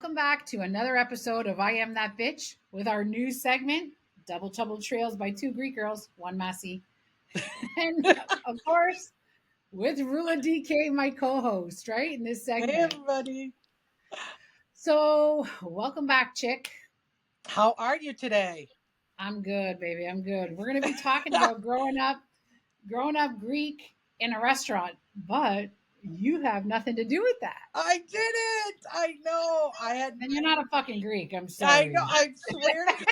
welcome back to another episode of I Am That Bitch with our new segment, Double Trouble Trails by two Greek girls, one Massey. And of course, with Roula DK, my co host, right, in this Hey, segment. everybody. So, welcome back, chick. How are you today? I'm good, baby. I'm good. We're going to be talking about growing up Greek in a restaurant, but you have nothing to do with that. I did it. I know. And you're not a fucking Greek. I'm I know. sorry. I swear to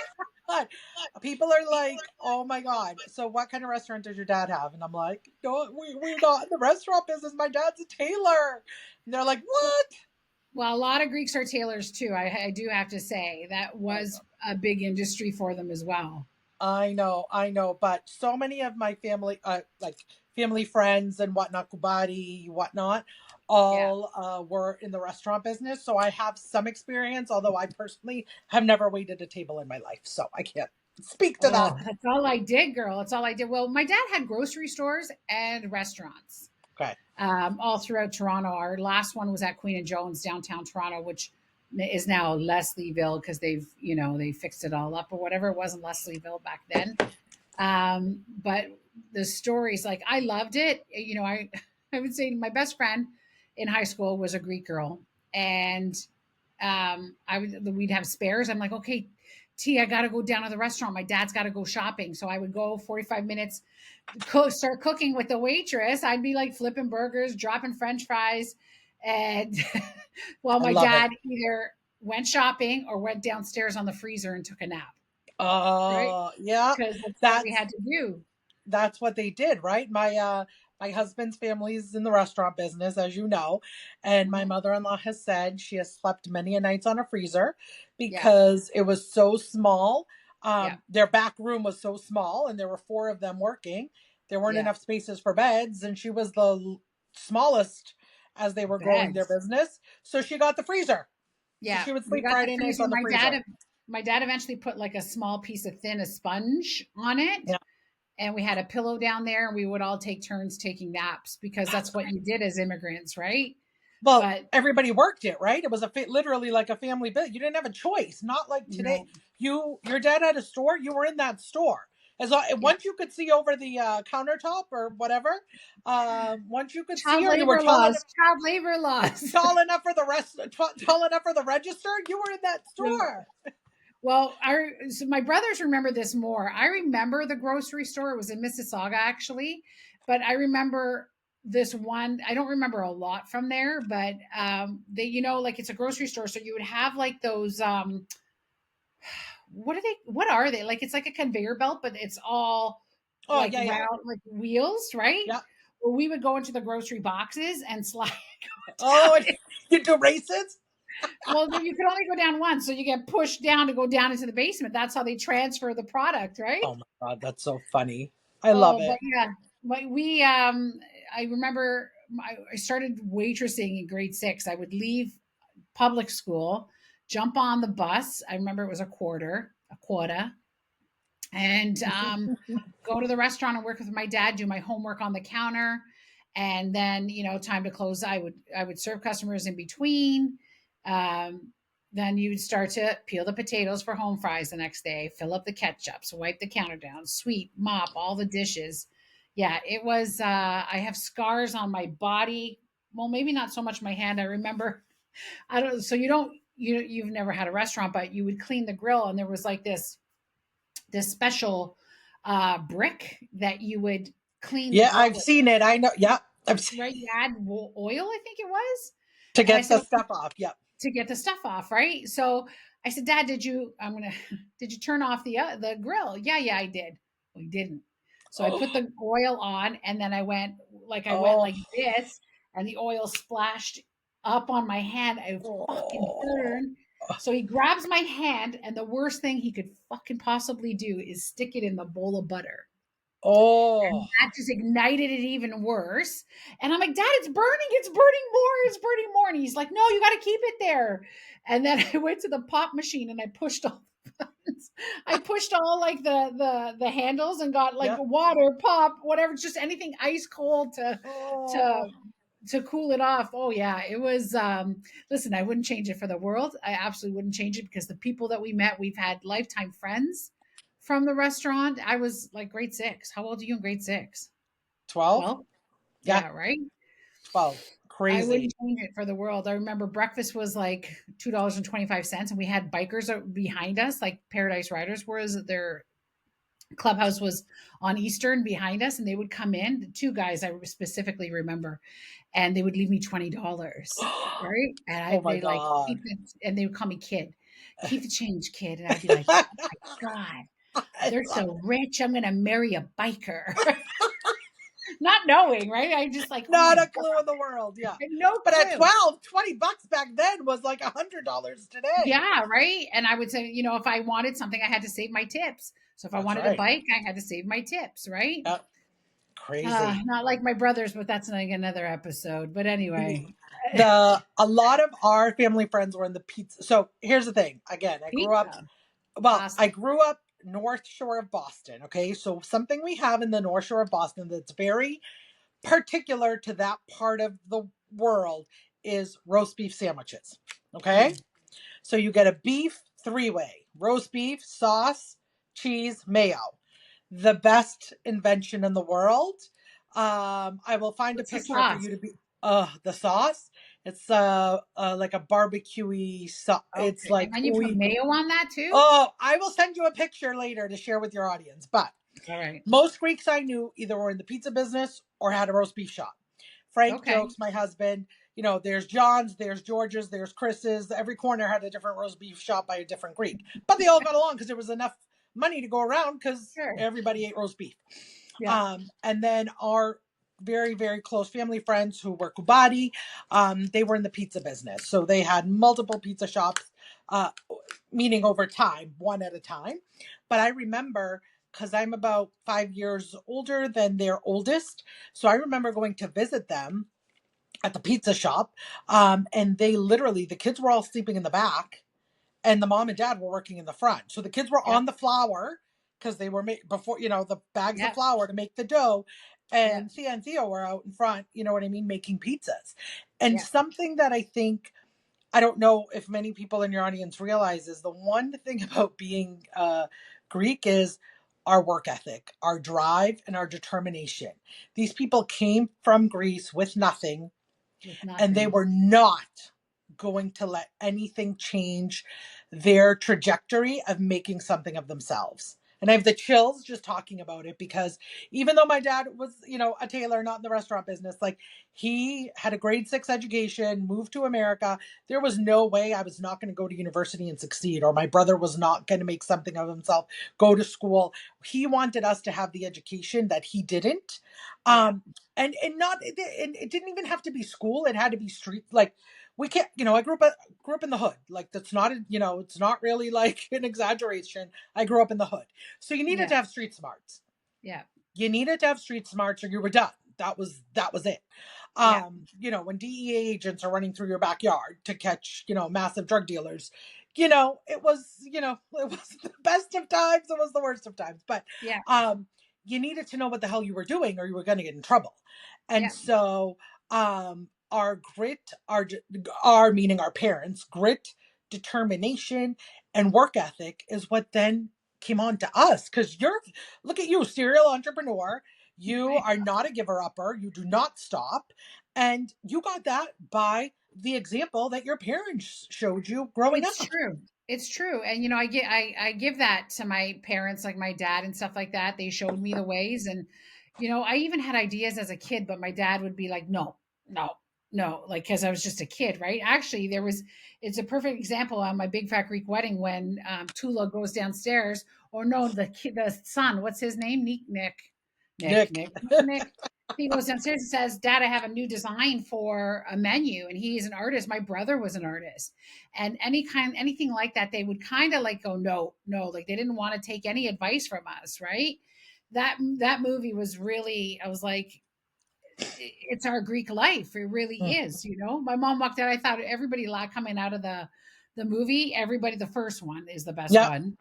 God. People are like, oh my God. So, what kind of restaurant does your dad have? And I'm like, no, we're not in the restaurant business. My dad's a tailor. And they're like, what? Well, a lot of Greeks are tailors too. I do have to say that I was a big industry for them as well. I know, I know, but so many of my family, like family friends and whatnot, Kubati, whatnot, Yeah. all were in the restaurant business. So I have some experience, although I personally have never waited a table in my life. So I can't speak to that. Oh, that's all I did, girl. That's all I did. Well, my dad had grocery stores and restaurants Okay. all throughout Toronto. Our last one was at Queen and Jones, downtown Toronto, which is now Leslieville because they fixed it all up or whatever. It wasn't Leslieville back then. But the stories, like I loved it. I would say my best friend in high school was a Greek girl, and we'd have spares. I'm like, okay, T, I got to go down to the restaurant. My dad's got to go shopping, so I would go 45 minutes, start cooking with the waitress. I'd be like flipping burgers, dropping French fries, and while I my love it. dad either went shopping or went downstairs on the freezer and took a nap, right? Yeah, Because that's what we that's had to do. that's what they did, right? My husband's family's in the restaurant business, as you know, and my Mhm. mother-in-law has said she has slept many a nights on a freezer Yeah, because it was so small. yeah, Their back room was so small, and there were four of them working. There weren't yeah. enough spaces for beds, and she was the smallest as they were growing their Beds. business. So she got the freezer. So Yeah, she would we sleep got the Friday nights freezer. on the freezer. My dad eventually put like a small piece of thin a sponge on it, Yeah, and we had a pillow down there, and we would all take turns taking naps because that's that's what great. you did as immigrants, right? Well, But everybody worked it, right? It was literally like a family business. You didn't have a choice. Not like today. no, Your dad had a store. You were in that store. yeah, Once you could see over the countertop or whatever, once you could see, child or you were labor laws, child labor laws. tall enough for the register, you were in that store. Well, so my brothers remember this more. I remember the grocery store. It was in Mississauga, actually, but I remember this one. I don't remember a lot from there, but like it's a grocery store, so you would have like those. What are they? What are they? Like it's like a conveyor belt, but it's all Oh like yeah, yeah, round, like wheels, right? yeah. Well, we would go into the grocery boxes and slide Oh, down. you do races. Well, you can only go down once, so you get pushed down to go down into the basement. That's how they transfer the product, right? Oh my God, that's so funny. I love Oh, but it. yeah, but I remember I started waitressing in grade 6. I would leave public school, jump on the bus. I remember it was a quota, and go to the restaurant and work with my dad, do my homework on the counter, and then time to close. I would serve customers in between. Um, then you'd start to peel the potatoes for home fries the next day, fill up the ketchups, wipe the counter down, sweep, mop all the dishes. Yeah, it was. I have scars on my body. Well, maybe not so much my hand. I remember. I don't. So you've never had a restaurant, but you would clean the grill, and there was like this special brick that you would clean the Yeah, grill I've with, seen it. I know. Yeah, I've seen right? You add oil, I think it was. to And I get said, the okay, stuff off. Yep. to get the stuff off, right? So I said, Dad, did you turn off the grill? Yeah, I did. Well, you didn't. So I put the oil on, and then I went Oh, like this, and the oil splashed up on my hand. I fucking oh, burned. So he grabs my hand, and the worst thing he could fucking possibly do is stick it in the bowl of butter. oh, And that just ignited it even worse. And I'm like, Dad, it's burning more. And he's like, no, you got to keep it there. And then I went to the pop machine and I pushed all the buttons. I pushed all like the handles and got like yeah. water, pop, whatever, just anything ice cold to Oh, to cool it off. Oh yeah, it was. Listen, I wouldn't change it for the world. I absolutely wouldn't change it because the people that we met, we've had lifetime friends from the restaurant. I was like grade six. How old are you in grade six? 12? 12? Yeah, Yeah, right. 12. I Crazy. wouldn't change it for the world. I remember breakfast was like $2.25, and we had bikers behind us, like Paradise Riders, whereas their clubhouse was on Eastern behind us, and they would come in. The two guys I specifically remember, and they would leave me $20, right? And Oh my they like God. keep it, and they would call me kid, keep the change, kid, and I'd be like, oh my god, I they're love so rich. I'm gonna marry a biker, not knowing, right? I just like, oh my Not a god, clue in the world. Yeah. no But at clue. 12, $20 back then was like $100 today. Yeah, right. And I would say, if I wanted something, I had to save my tips. So if I That's wanted a right. bike, I had to save my tips, right? Yep. Crazy. Not like my brothers, but that's like another episode. But The anyway, a lot of our family friends were in the pizza. So here's the thing. Again, pizza, I Boston. grew up North Shore of Boston. Okay. So something we have in the North Shore of Boston that's very particular to that part of the world is roast beef sandwiches. Okay. Mm, So you get a beef three-way, roast beef, sauce, cheese, mayo. The best invention in the world. I will find a what's the picture for sauce? you to be. The sauce. It's like a barbecuey sauce. It's Okay. And like then you put we. mayo on that too? Oh, I will send you a picture later to share with your audience. But All right. most Greeks I knew either were in the pizza business or had a roast beef shop. Frank Okay. jokes, my husband, there's John's, there's George's, there's Chris's. Every corner had a different roast beef shop by a different Greek. But they all got along because there was enough money to go around because Sure. everybody ate roast beef. Yeah. And then our very, very close family friends who were Kubati, they were in the pizza business. So they had multiple pizza shops, uh, meaning over time, one at a time. But I remember because I'm about 5 years older than their oldest. So I remember going to visit them at the pizza shop. And they literally, the kids were all sleeping in the back and the mom and dad were working in the front. So the kids were Yep. on the flour because they were before, the bags of Yep. flour to make the dough. Yep. And Thea and Theo were out in front, you know what I mean, making pizzas. And Yep. something that I think, I don't know if many people in your audience realize, is the one thing about being Greek is our work ethic, our drive, and our determination. These people came from Greece with nothing, With and they nothing. were not going to let anything change their trajectory of making something of themselves. And I have the chills just talking about it because even though my dad was, a tailor, not in the restaurant business, like he had a grade six education, moved to America. There was no way I was not going to go to university and succeed, or my brother was not going to make something of himself, go to school. He wanted us to have the education that he didn't. Yeah. And not and it didn't even have to be school. It had to be street. Like we can't, I grew up in the hood. Like that's not it's not really like an exaggeration. I grew up in the hood. So you needed Yeah. to have street smarts. Yeah. You needed to have street smarts or you were done. That was it. Yeah. When DEA agents are running through your backyard to catch, massive drug dealers, it was the best of times, it was the worst of times. But Yeah. um you needed to know what the hell you were doing or you were gonna get in trouble. And Yeah. so our grit, our meaning our parents, grit, determination, and work ethic is what then came on to us. Because look at you, serial entrepreneur. You are not a giver upper. You do not stop. And you got that by the example that your parents showed you growing It's up. true. It's true. And I give that to my parents, like my dad and stuff like that. They showed me the ways. And I even had ideas as a kid, but my dad would be like, "No, no, no," like cuz I was just a kid, right? Actually, it's a perfect example on my big fat Greek wedding when Tula goes downstairs, or no, the son, what's his name? Nick. Nick. He goes downstairs and says, "Dad, I have a new design for a menu." And he's an artist. My brother was an artist, and anything like that, they would kind of like go, "No, no," like they didn't want to take any advice from us, right? That movie was really, I was like, it's our Greek life. It really Mm. is. My mom walked out. I thought everybody coming out of the movie, everybody, the first one is the best Yep. one.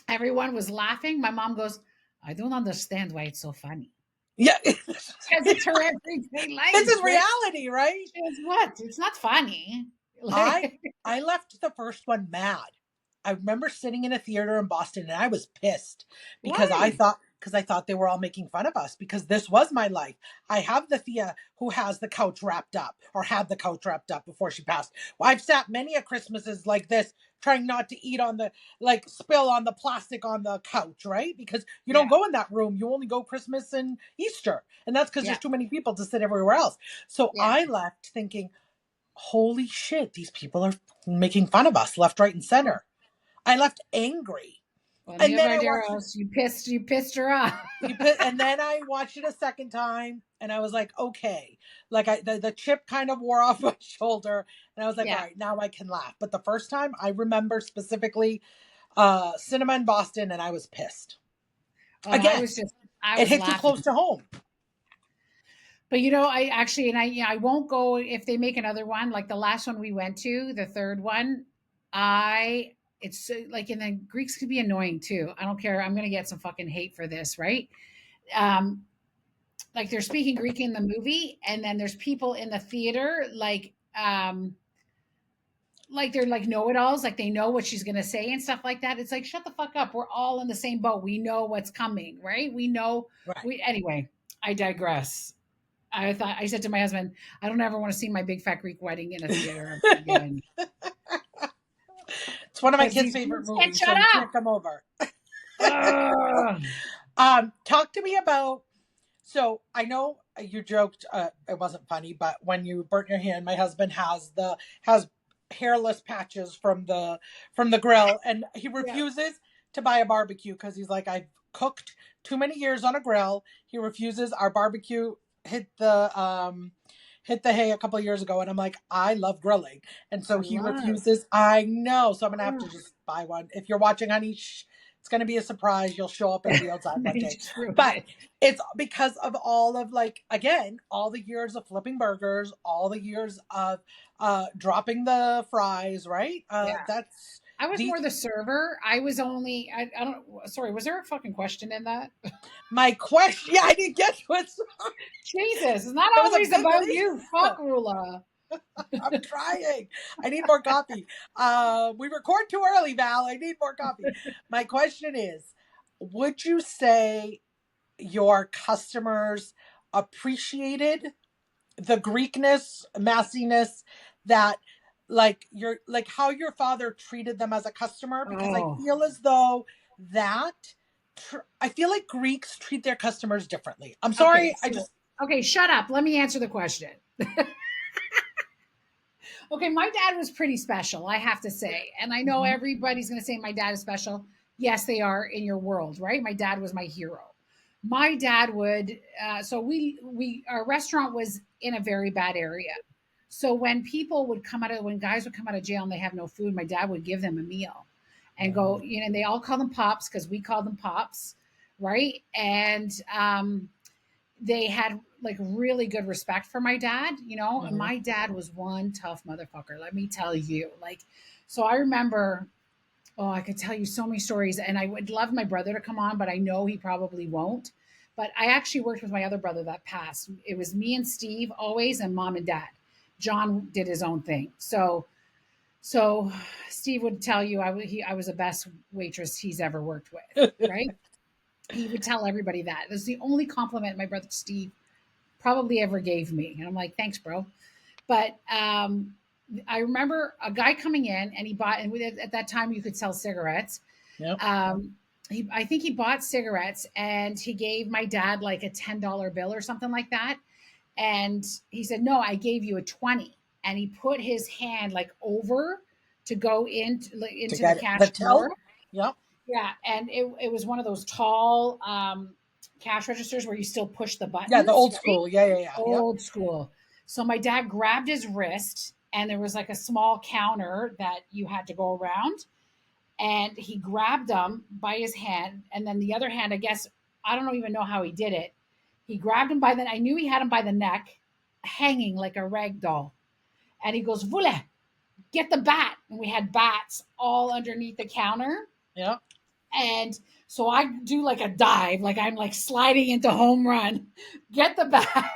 Everyone was laughing. My mom goes, "I don't understand why it's so funny." Yeah. because it's her everyday This life, is right? reality, right? She goes, what? It's not funny. I Like, I left the first one mad. I remember sitting in a theater in Boston and I was pissed why? because I thought they were all making fun of us because this was my life. I have the Thea who has the couch wrapped up or had the couch wrapped up before she passed. Well, I've sat many a Christmases like this trying not to eat on the like spill on the plastic on the couch, right? Because you don't Yeah, go in that room. You only go Christmas and Easter. And that's because yeah, there's too many people to sit everywhere else. So yeah. I left thinking, holy shit, these people are making fun of us left, right, and center. I left angry. Well, And Mia then I watched it. Varderos, you pissed her off. And then I watched it a second time, and I was like, okay, like the chip kind of wore off my shoulder, and I was like, all Yeah. right, now I can laugh. But the first time, I remember specifically cinema in Boston, and I was pissed. Oh, Again, I it was hits you close laughing. to home. But you know, I actually, and I, yeah, I won't go if they make another one. Like the last one we went to, the third one, I, it's like, and then Greeks could be annoying too. I don't care. I'm gonna get some fucking hate for this, right? Um, like they're speaking Greek in the movie, and then there's people in the theater, like they're like know-it-alls, like they know what she's gonna say and stuff like that. It's like, shut the fuck up. We're all in the same boat. We know what's coming, right? We know. Right. We anyway. I digress. I said to my husband, I don't ever want to see my big fat Greek wedding in a theater again It's one of my because kids' these favorite Greeks can't movies, so shut you up. can't come over. Ugh. Talk to me about. So I know you joked it wasn't funny, but when you burnt your hand, my husband has hairless patches from the grill, and he Yeah. refuses to buy a barbecue because he's like, I've cooked too many years on a grill. He refuses. Our barbecue hit the hay a couple of years ago, and I'm like, I love grilling, and so I he love. refuses. I know, so I'm gonna have to Ugh. just buy one. If you're watching, honey, it's gonna be a surprise. You'll show up. It'll be outside one They day, just ruined but it. it's because of all of like again all the years of flipping burgers, all the years of dropping the fries, right? Yeah. That's I was the more the server. I was only, I don't, sorry, was there a fucking question in that? my question. Yeah, I didn't get to it. Jesus, it's not That was a always big about you. leap. Fuck, Rula. I'm trying. I need more coffee. We record too early, Val. I need more coffee. My question is, would you say your customers appreciated the Greekness, massiness that like your like how your father treated them as a customer? Because I Oh, feel as though that I feel like Greeks treat their customers differently. I'm okay. sorry, I So, just okay, shut up. Let me answer the question. Okay, my dad was pretty special, I have to say. And I know Mhm. everybody's going to say my dad is special. Yes, they are in your world, right? My dad was my hero. My dad would so we our restaurant was in a very bad area. So when guys would come out of jail and they have no food, my dad would give them a meal and go, you know, and they all call them pops because we call them pops, right? And they had like really good respect for my dad, you know, and Mhm. my dad was one tough motherfucker, let me tell you. Like, so I remember, oh, I could tell you so many stories, and I would love my brother to come on, but I know he probably won't. But I actually worked with my other brother that passed. It was me and Steve always, and mom and dad. John did his own thing. So Steve would tell you I was the best waitress he's ever worked with, right? He would tell everybody that. That's the only compliment my brother Steve probably ever gave me. And I'm like, thanks, bro. But I remember a guy coming in and he bought, and at that time you could sell cigarettes. Yep. Um, I think he bought cigarettes and he gave my dad like a $10 bill or something like that. And he said, no, I gave you a 20. And he put his hand like over to go To into the get the cash tell. drawer. Yep. Yeah. And it was one of those tall cash registers where you still push the Yeah, the buttons, old right? school. Yeah, yeah, yeah. Yep. Old school. So my dad grabbed his wrist and there was like a small counter that you had to go around, and he grabbed him by his hand, and then the other hand, I guess, I don't even know how he did it. He grabbed him by the, I knew he had him by the neck, hanging like a rag doll. And he goes, Vule, get the bat. And we had bats all underneath the counter. Yep. And so I do like a dive, like I'm like sliding into home run, get the bat.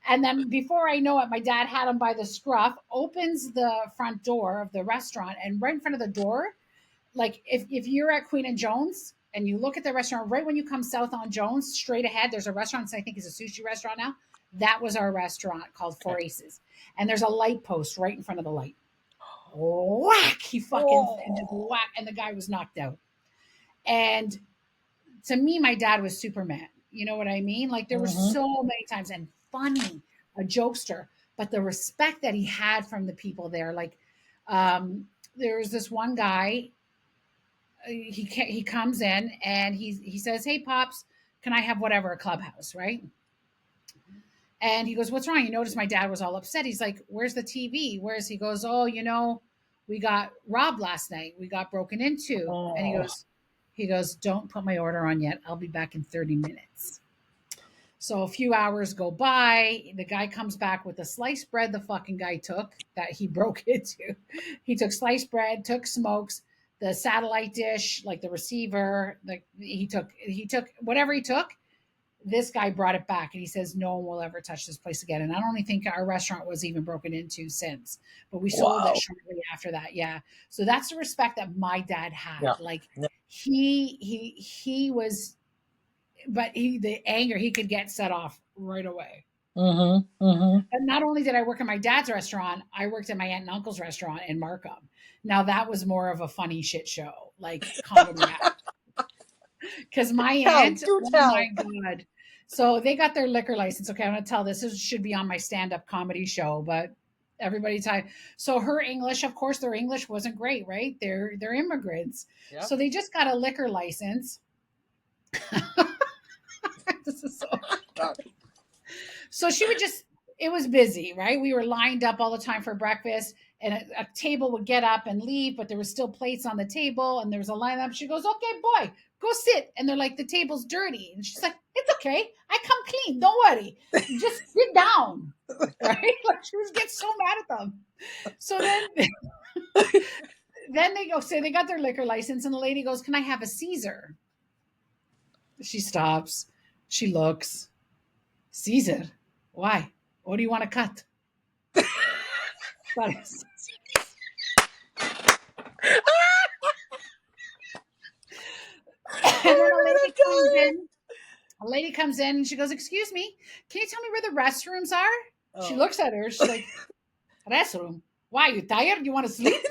And then before I know it, my dad had him by the scruff, opens the front door of the restaurant, and right in front of the door, like if you're at Queen and Jones and you look at the restaurant, right when you come south on Jones, straight ahead, there's a restaurant, I think is a sushi restaurant now. That was our restaurant called Okay. Four Aces. And there's a light post right in front of the light. Whack! He fucking and just Oh. whack, and the guy was knocked out. And to me, my dad was Superman. You know what I mean? Like there were Mm-hmm. so many times, and funny, a jokester, but the respect that he had from the people there. Like there was this one guy. He comes in and he says, "Hey, pops, can I have whatever a clubhouse, right?" And he goes, "What's wrong? You notice my dad was all upset." He's like, "Where's the TV? Where's?" He goes, "Oh, we got robbed last night. We got broken into." And Oh. he goes, "Don't put my order on yet. I'll be back in 30 minutes." So a few hours go by. The guy comes back with the sliced bread the fucking guy took that he broke into. He took sliced bread, took smokes, the satellite dish, like the receiver, like he took whatever he took. This guy brought it back and he says no one will ever touch this place again. And I don't even think our restaurant was even broken into since, but we sold it Wow. shortly after that. Yeah. So that's the respect that my dad had. Yeah. Like Yeah. he was, but the anger, he could get set off right away. Mm-hmm. Mm-hmm. But not only did I work at my dad's restaurant, I worked at my aunt and uncle's restaurant in Markham. Now that was more of a funny shit show, like comedy act. Because my Tell. aunt, Do oh my tell. god. So they got their liquor license. Okay, I'm gonna tell this. This should be on my stand-up comedy show, but everybody time. So her English, of course, their English wasn't great, right? They're immigrants. Yep. So they just got a liquor license. This is so So she would just, it was busy, right? We were lined up all the time for breakfast, and a table would get up and leave, but there was still plates on the table, and there was a lineup. She goes, "Okay, boy, go sit." And they're like, "The table's dirty." And she's like, "It's okay. I come clean. Don't worry. Just sit down." Right? Like she was getting so mad at them. So then, then they go, say they got their liquor license, and the lady goes, "Can I have a Caesar?" She stops. She looks. Caesar? Why? What do you want to cut? That is and then Oh, I'm gonna die. a lady comes in and she goes, "Excuse me, can you tell me where the restrooms are?" She Oh. looks at her, she's like, "Restroom? Why, you tired? You want to sleep?"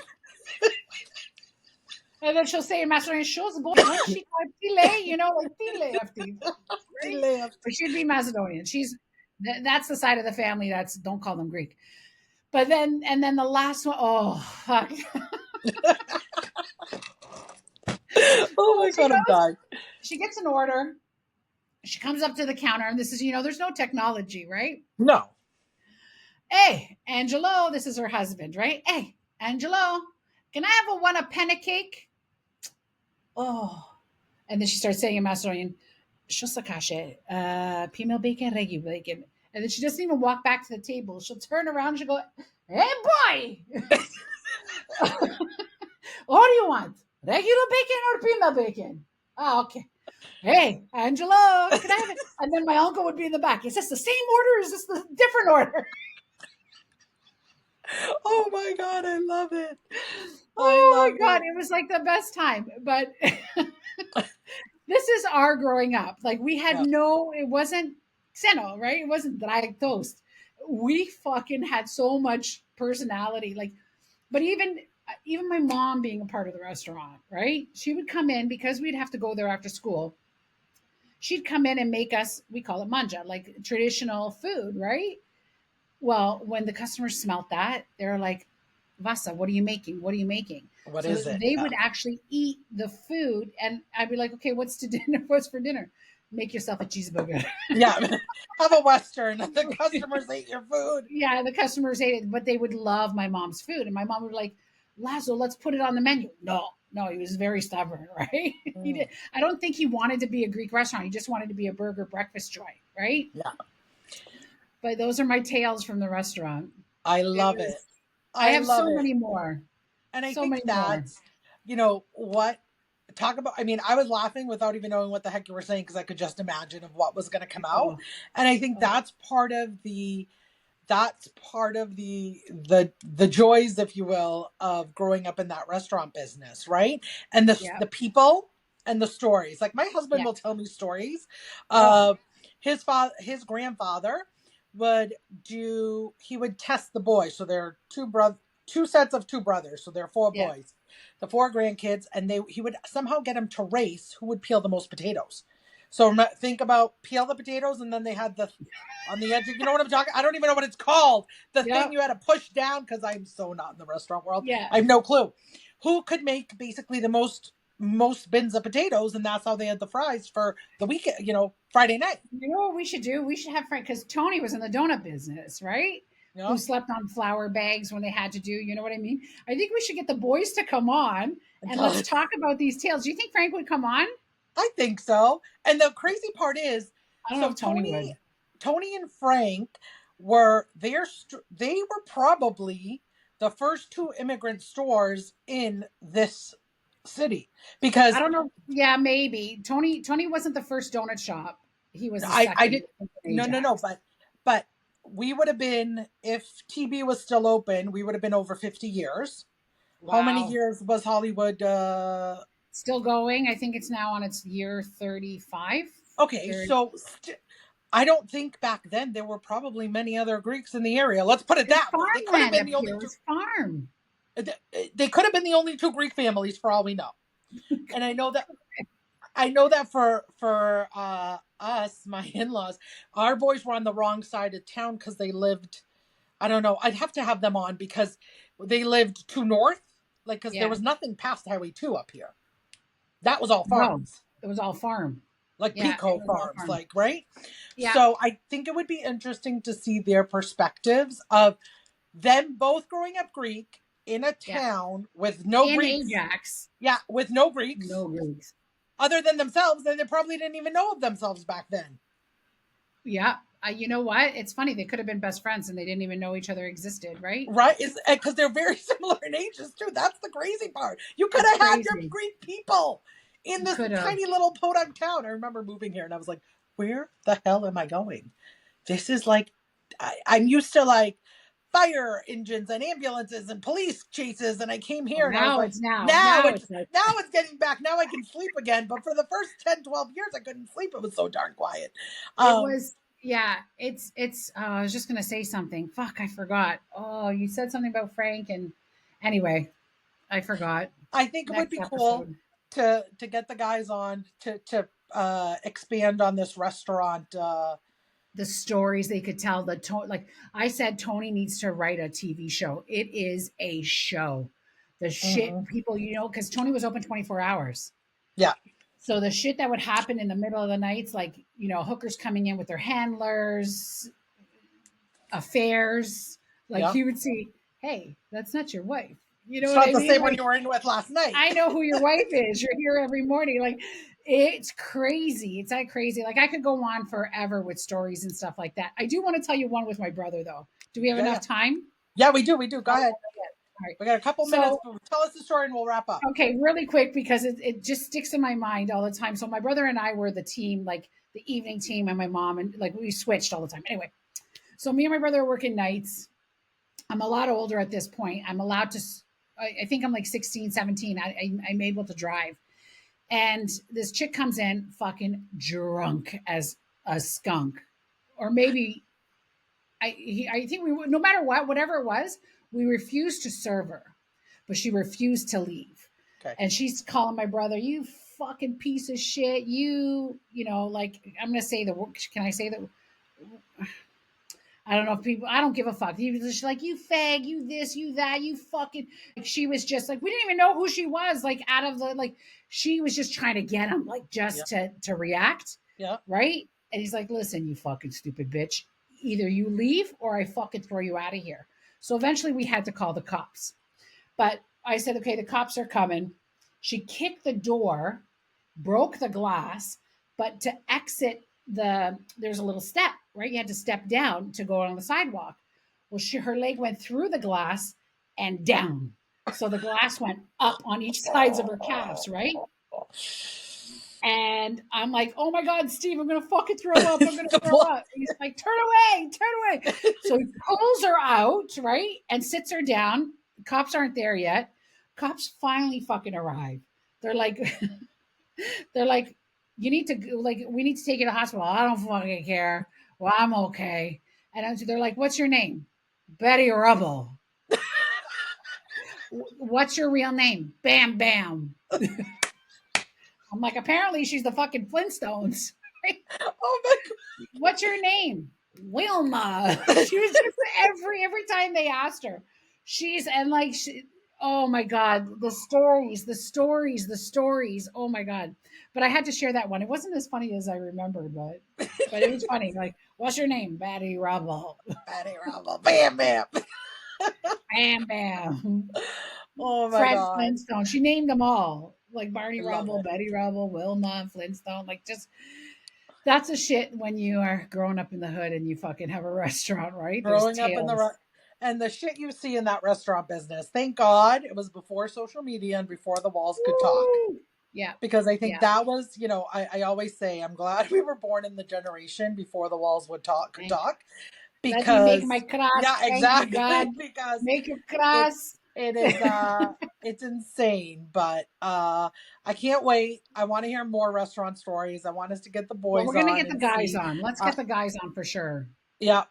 And then she'll say in Macedonian, "Shows boy, once she got tile, like tile of teeth, He right?" laughed. But she'd be Macedonian. That's the side of the family that's, don't call them Greek. But then, and then the last one, oh, fuck. Oh So my God, I'm dying. she gets an order. She comes up to the counter, and this is, there's no technology, right? No. "Hey, Angelo," this is her husband, right? "Hey, Angelo, can I have a penny cake?" Oh. And then she starts saying in Macedonian, "Shosakache, female bacon, regu bacon." And then she doesn't even walk back to the table. She'll turn around and she'll go, "Hey, boy, what do you want? Regular bacon or female bacon?" "Oh, okay. Hey, Angelo, can I have it?" And then my uncle would be in the back. "Is this the same order? Is this the different order?" Oh my God, I love it. I Oh love my god, it. it was like the best time. But this is our growing up. Like we had Yeah. no, it wasn't seno, right? It wasn't dry toast. We fucking had so much personality. Like, but even my mom being a part of the restaurant, right? She would come in because we'd have to go there after school. She'd come in and make us, we call it manja, like traditional food, right? Well, when the customers smelt that, they're like, "Vasa, what are you making? What are you making?" What So is it? they Yeah. would actually eat the food, and I'd be like, "Okay, what's to dinner? What's for dinner?" "Make yourself a cheeseburger." Yeah. Have a Western. The customers ate your food. Yeah, the customers ate it, but they would love my mom's food, and my mom would be like, "Lazo, let's put it on the menu." No, no, he was very stubborn, right? He Mm. did. I don't think he wanted to be a Greek restaurant. He just wanted to be a burger breakfast joint, right? Yeah. But those are my tales from the restaurant. I It love it. was. I I have love so it. many more. And I So think many more. that's, what talk about, I mean, I was laughing without even knowing what the heck you were saying because I could just imagine of what was going to come out. Oh, And I think oh, that's part of the joys, if you will, of growing up in that restaurant business, right? And yeah, the people and the stories. Like my husband yeah. will tell me stories Oh, of his grandfather would he would test the boys. So there are two sets of two brothers, so there are four yeah. boys, the four grandkids, and he would somehow get them to race who would peel the most potatoes. So think about peel the potatoes, and then they had the on the edge. You know what I'm talking? I don't even know what it's called. The thing Yep. you had to push down because I'm so not in the restaurant world. Yeah. I have no clue. Who could make basically the most bins of potatoes, and that's how they had the fries for the weekend. Friday night. You know what we should do? We should have Frank because Tony was in the donut business, right? You Who know, slept on flour bags when they had to do, you know what I mean? I think we should get the boys to come on and and tell let's it. talk about these tales. Do you think Frank would come on? I think so. And the crazy part is, I don't know so if Tony would. Tony and Frank they were probably the first two immigrant stores in this city I because don't know. Yeah, maybe. Tony wasn't the first donut shop. He was the I second did in no, Ajax. but we would have been, if TB was still open, we would have been over 50 years. How many Wow. years was Hollywood? Still going. I think it's now on its year 35. Okay, 30. so I don't think back then there were probably many other Greeks in the area. Let's put it It's that way. They could have farmland been up the only here. two. It's farm. They could have been the only two Greek families for all we know. And I know that for us, my in-laws, our boys were on the wrong side of town because they lived. I don't know. I'd have to have them on because they lived too north, like because there Yeah. was nothing past Highway 2 up here. That was all No, farms, it was all farm. like Yeah, it Pico was all farms, farm. like right. Yeah, So I think it would be interesting to see their perspectives of them both growing up Greek in a yeah. town with no In Greeks. Ajax, Yeah, with no Greeks no Greeks. other than themselves, and they probably didn't even know of themselves back then. Yeah. You know what? It's funny. They could have been best friends and they didn't even know each other existed, right? Right? Is because they're very similar in ages too. That's the crazy part. You could It's have had your crazy. Greek people in You this could have. tiny little podunk town. I remember moving here and I was like, where the hell am I going? This is like, I'm used to like fire engines and ambulances and police chases. And I came Oh, here and I was now like, it's now. now Now it's it's like now it's getting back. Now I can sleep again. But for the first 10, 12 years, I couldn't sleep. It was so darn quiet. it Um, was. Yeah, it's. I was just gonna say something. Fuck, I forgot. Oh, you said something about Frank, and anyway, I forgot. I think it would Next be cool episode. to get the guys on to expand on this restaurant. The stories they could tell. Like I said, Tony needs to write a TV show. It is a show. The shit Mhm. people, because Tony was open 24 hours. Yeah, So the shit that would happen in the middle of the nights, like, hookers coming in with their handlers, affairs, like yeah. he would see, hey, that's not your wife. You know It's what not I the mean? same one Like, you were in with last night. I know who your wife is. You're here every morning. Like, it's crazy. It's that crazy. Like, I could go on forever with stories and stuff like that. I do want to tell you one with my brother, though. Do we have Yeah, enough yeah, time? yeah. We do, we do. Go Oh, ahead. all right. We got a couple minutes, So, but tell us the story and we'll wrap up. okay, really quick because it just sticks in my mind all the time. So, my brother and I were the team, like the evening team, and my mom, and like we switched all the time. Anyway, so me and my brother are working nights. I'm a lot older at this point. I'm allowed to, I think I'm like 16, 17. I'm able to drive. And this chick comes in fucking drunk as a skunk. Or maybe, I think no matter what, whatever it was, we refused to serve her, but she refused to leave. Okay. And she's calling my brother, you fucking piece of shit. Like, I'm going to say can I say the I don't know if people. I don't give a fuck. He was just like, you fag, you this, you that, you fucking. Like, she was just like, we didn't even know who she was. Like, out of the like, she was just trying to get him, like, Yeah, just to react, yeah. right? And he's like, listen, you fucking stupid bitch. Either you leave or I fucking throw you out of here. So eventually, we had to call the cops. But I said, okay, the cops are coming. She kicked the door, broke the glass, but to exit there's a little step, right? You had to step down to go on the sidewalk. Well, her leg went through the glass and down. So the glass went up on each sides of her calves, right? And I'm like, oh my God, Steve, I'm going to fucking throw up. I'm going to The throw blood. up. He's like, turn away, turn away. So he pulls her out, right? And sits her down. Cops aren't there yet. Cops finally fucking arrive. They're like, they're like, you need to, like, we need to take you to the hospital. I don't fucking care. Well, I'm okay. And they're like, what's your name? Betty Rubble. What's your real name? Bam Bam. I'm like, apparently she's the fucking Flintstones. Oh my What's your name? Wilma. god. She was just every time they asked her. She's and like oh my god, the stories, the stories, the stories. Oh my god. But I had to share that one. It wasn't as funny as I remembered, but it was funny. Like, what's your name? Batty Rubble. Patty Rumble. Bam bam. Bam bam. Oh my Fred god. Flintstone. She named them all. Like I Barney love Rubble, it. Betty Rubble, Wilma, Flintstone. Like just that's a shit when you are growing up in the hood and you fucking have a restaurant, right? There's Growing up in the tales. and the shit you see in that restaurant business. Thank God it was before social media and before the walls could talk. Woo! Yeah, Because I think yeah. that was, I always say I'm glad we were born in the generation before the walls would talk could Thank, talk. let me make my Because yeah, cross. Thank you, God. exactly. Because Make your it cross. it is it's insane. But I can't wait. I want to hear more restaurant stories. I want us to get the Well, boys we're gonna on get the and guys see. on. Let's Uh get the guys on for sure. yeah,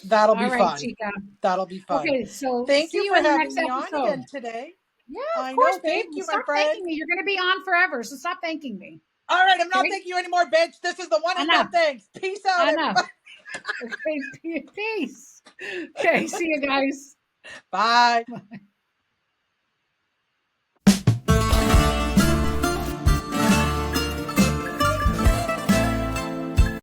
that'll All be right, fun. Chica. That'll be fun. Okay, so Thank see you you for in the having next me on episode. again today. Yeah, of I course, know. babe. Thank Well, you, my stop friend. thanking me. You're gonna be on forever, so stop thanking me. All right, I'm not Okay? thanking you anymore, bitch. This is the one and Enough. done things. Peace out, Enough. everybody. Okay, peace. Okay, see you guys. Bye.